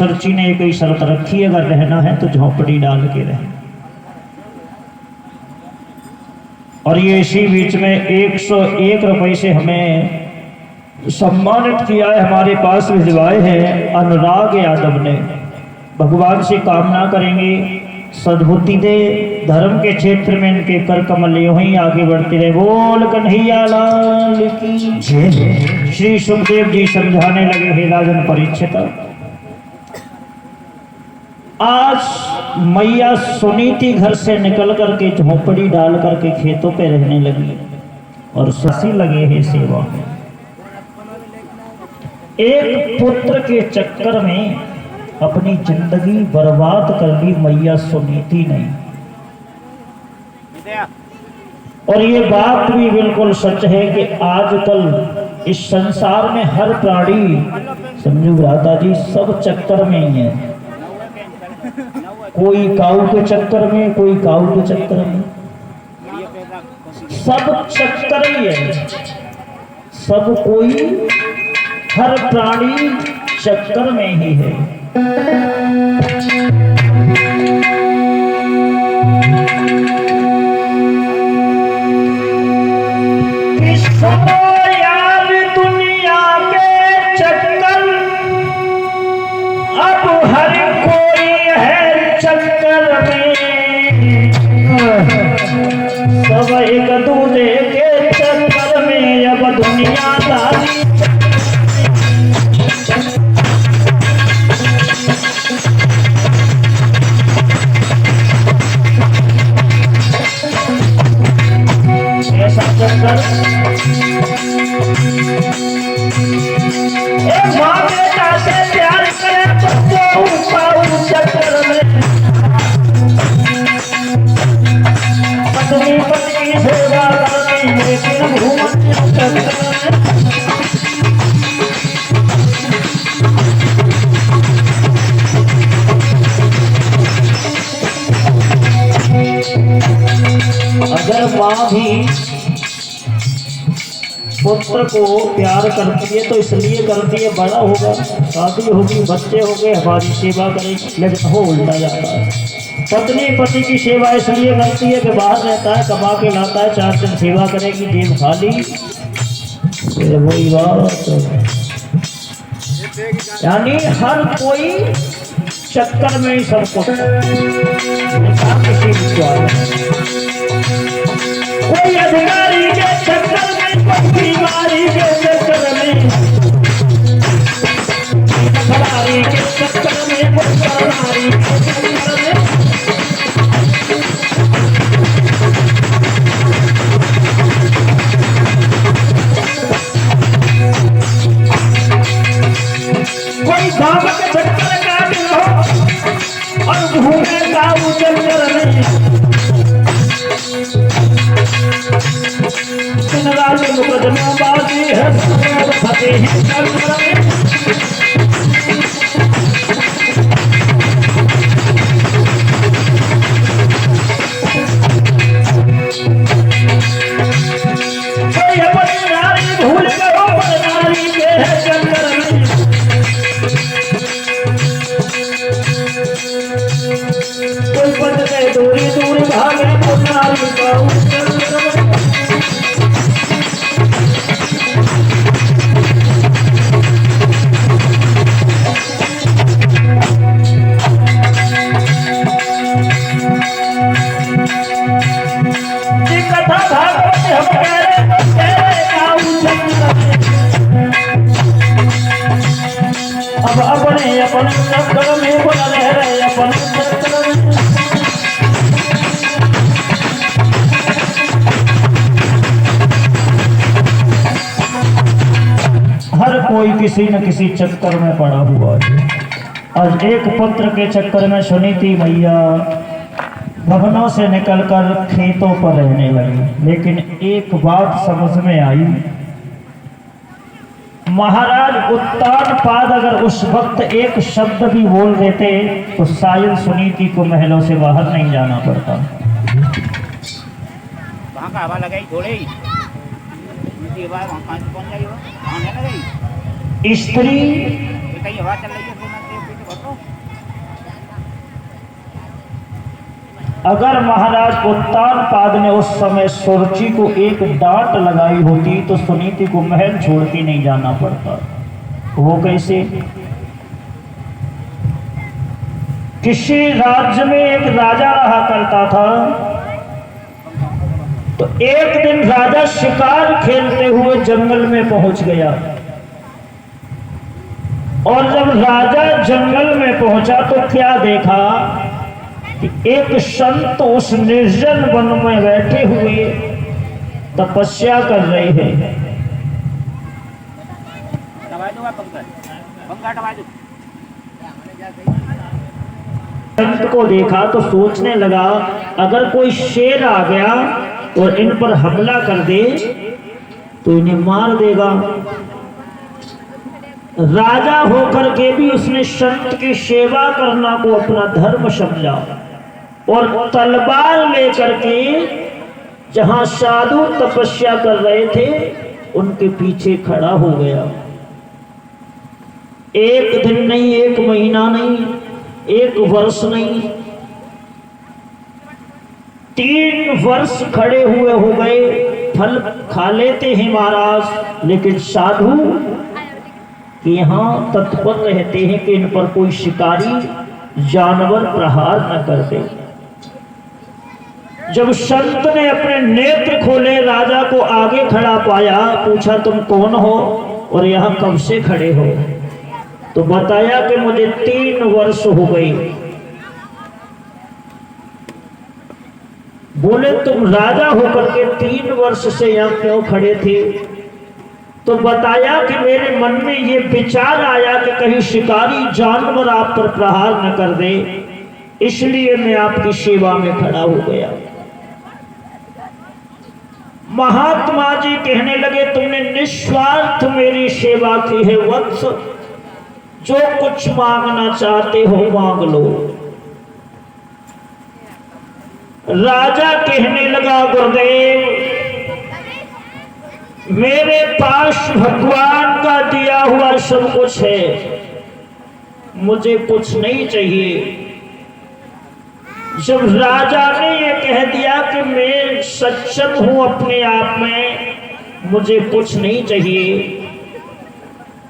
Sir जी ने कोई शर्त रखी, अगर रहना है तो झोंपड़ी डाल के रहे। और ये इसी बीच में 101 रुपए से हमें सम्मानित किया है, हमारे पास भिजवाए हैं अनुराग यादव ने। भगवान से कामना करेंगे सद्बुद्धि दे, धर्म के क्षेत्र में इनके कर कमल यूं ही आगे बढ़ते रहे। बोल कन्हैया लाल की जय। श्री सुखदेव जी समझाने लगे, हे राजन परीक्षित, आज मैया सुनीति घर से निकल करके झोंपड़ी डाल करके खेतों पे रहने लगी और ससी लगे हैं सेवा में। एक पुत्र के चक्कर में अपनी जिंदगी बर्बाद कर ली मैया सुनीति ने। और ये बात भी बिल्कुल सच है कि आजकल इस संसार में हर प्राणी, समझो भ्राता जी, सब चक्कर में ही है। कोई काऊ के चक्कर में, कोई काऊ के चक्कर में, सब चक्कर ही है। सब कोई, हर प्राणी चक्कर में ही है। यार दुनिया के चक्कर, अब हर कोई है चक्कर में। सब एक दूल्हे के चक्कर में अब दुनियादारी। माँ बेटा से प्यार करे तो पाऊ चक्कर में, पत्नी पत्नी सेवा करती लेकिन घूमती चक्कर में। अगर माँ भी पुत्र को प्यार करती है तो इसलिए करती है बड़ा होगा, शादी होगी, बच्चे हो गए, हमारी सेवा करेगी, लेकिन हो उल्टा जाता है। पत्नी पति की सेवा इसलिए करती है कि बाहर रहता है, कमा के लाता है, 4 दिन सेवा करेगी, जेब खाली, फिर वही बात। यानी हर कोई चक्कर में ही सब कुछ, कोई अधिकारी के चक्कर में, कोई बीमारी के चक्कर में, खिलाड़ी के चक्कर में, कोई खिलाड़ी के चक्कर में। कोई धाम के चक्कर का भी हो और घूमे का चक्कर में। मुकदमा बाजी है, फतेह चक्कर में। कोई अपनी नारी भूल करो पर नारी के है चक्कर में। कोई पद से दूरी दूर भागे तो नारी का चक्कर में। अब अपने अपन चक्कर में बना रहे, अपन चक्कर में। हर कोई किसी न किसी चक्कर में पड़ा हुआ है। आज एक पुत्र के चक्कर में सुनीति मैया भवनों से निकलकर खेतों पर रहने लगी। लेकिन एक बात समझ में आई, महाराज उत्तानपाद अगर उस वक्त एक शब्द भी बोल देते तो शायद सुनीति को महलों से बाहर नहीं जाना पड़ता। स्त्री अगर महाराज उत्तानपाद ने उस समय सुरुचि को एक डांट लगाई होती तो सुनीति को महल छोड़ के नहीं जाना पड़ता। वो कैसे? किसी राज्य में एक राजा रहा करता था, तो एक दिन राजा शिकार खेलते हुए जंगल में पहुंच गया, और जब राजा जंगल में पहुंचा तो क्या देखा कि एक संत उस निर्जन वन में बैठे हुए तपस्या कर रहे हैं। संत को देखा तो सोचने लगा, अगर कोई शेर आ गया और इन पर हमला कर दे तो इन्हें मार देगा। राजा होकर के भी उसने संत की सेवा करना को अपना धर्म समझा, और तलवार लेकर के जहां साधु तपस्या कर रहे थे उनके पीछे खड़ा हो गया। एक दिन नहीं, एक महीना नहीं, एक वर्ष नहीं, 3 वर्ष खड़े हुए हो गए। फल खा लेते हैं महाराज, लेकिन साधु कि यहाँ तत्पर रहते हैं कि इन पर कोई शिकारी जानवर प्रहार न कर दे। जब संत ने अपने नेत्र खोले, राजा को आगे खड़ा पाया, पूछा तुम कौन हो और यहाँ कब से खड़े हो? तो बताया कि मुझे 3 वर्ष हो गए। बोले तुम राजा होकर के 3 वर्ष से यहाँ क्यों खड़े थे? तो बताया कि मेरे मन में ये विचार आया कि कहीं शिकारी जानवर आप पर प्रहार न कर दे, इसलिए मैं आपकी सेवा में खड़ा हो गया। महात्मा जी कहने लगे, तुमने निस्वार्थ मेरी सेवा की है वत्स, जो कुछ मांगना चाहते हो मांग लो। राजा कहने लगा, गुरुदेव मेरे पास भगवान का दिया हुआ सब कुछ है, मुझे कुछ नहीं चाहिए। जब राजा ने ये कह दिया कि मैं सक्षम हूं अपने आप में, मुझे कुछ नहीं चाहिए,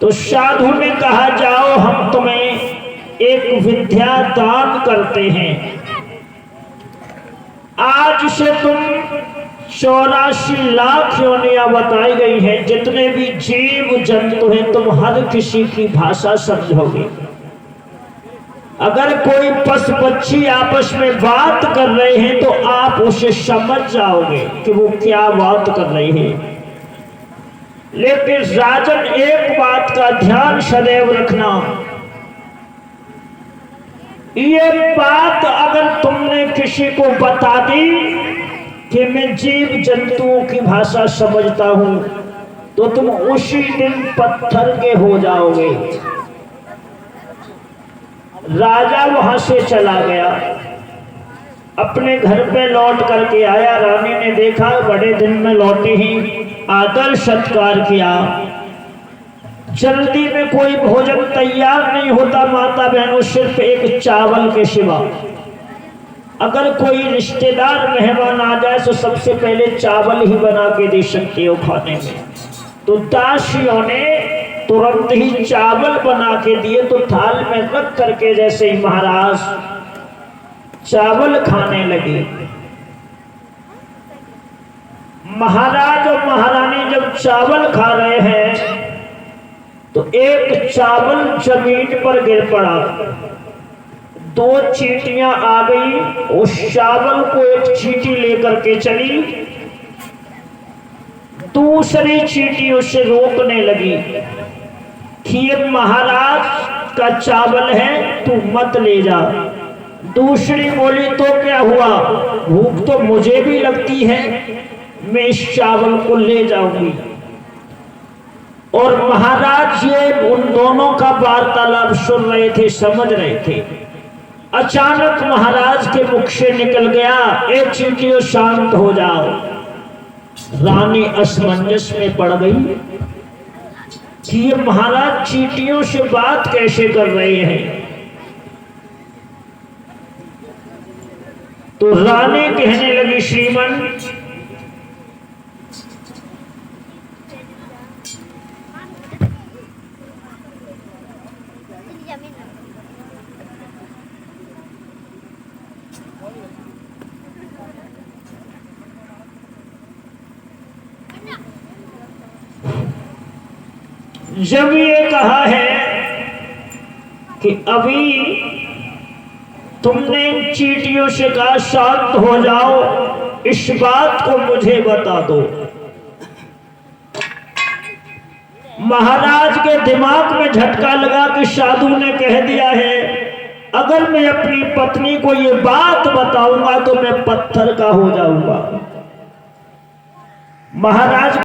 तो साधु ने कहा जाओ हम तुम्हें एक विद्या दान करते हैं। आज से तुम 84 लाख योनियां बताई गई हैं, जितने भी जीव जंतु हैं तुम हर किसी की भाषा समझोगे। अगर कोई पशु पक्षी आपस में बात कर रहे हैं तो आप उसे समझ जाओगे कि वो क्या बात कर रहे हैं। लेकिन राजन एक बात का ध्यान सदैव रखना, ये बात अगर तुमने किसी को बता दी कि मैं जीव जंतुओं की भाषा समझता हूं, तो तुम उसी दिन पत्थर के हो जाओगे। राजा वहां से चला गया, अपने घर पे लौट करके आया। रानी ने देखा बड़े दिन में लौटे ही, आदर सत्कार किया। जल्दी में कोई भोजन तैयार नहीं होता माता बहनों, सिर्फ एक चावल के सिवा। अगर कोई रिश्तेदार मेहमान आ जाए तो सबसे पहले चावल ही बना के दे सकते हो खाने में। तो दासियों ने तुरंत ही चावल बना के दिए, तो थाल में रख करके जैसे ही महाराज चावल खाने लगे। महाराज और महारानी जब चावल खा रहे हैं तो एक चावल जमीन पर गिर पड़ा। 2 चींटियां आ गई, उस चावल को एक चींटी लेकर के चली, दूसरी चींटी उसे रोकने लगी कि ये महाराज का चावल है, तू मत ले जा। दूसरी बोली तो क्या हुआ, भूख तो मुझे भी लगती है, मैं इस चावल को ले जाऊंगी। और महाराज ये उन दोनों का वार्तालाप सुन रहे थे, समझ रहे थे। अचानक महाराज के मुख से निकल गया, एक चींटियों शांत हो जाओ। रानी असमंजस में पड़ गई कि ये महाराज चींटियों से बात कैसे कर रहे हैं। तो रानी कहने लगी, श्रीमन जब ये कहा है कि अभी तुमने इन चींटियों से कहा शांत हो जाओ, इस बात को मुझे बता दो। महाराज के दिमाग में झटका लगा कि साधु ने कह दिया है अगर मैं अपनी पत्नी को ये बात बताऊंगा तो मैं पत्थर का हो जाऊंगा। महाराज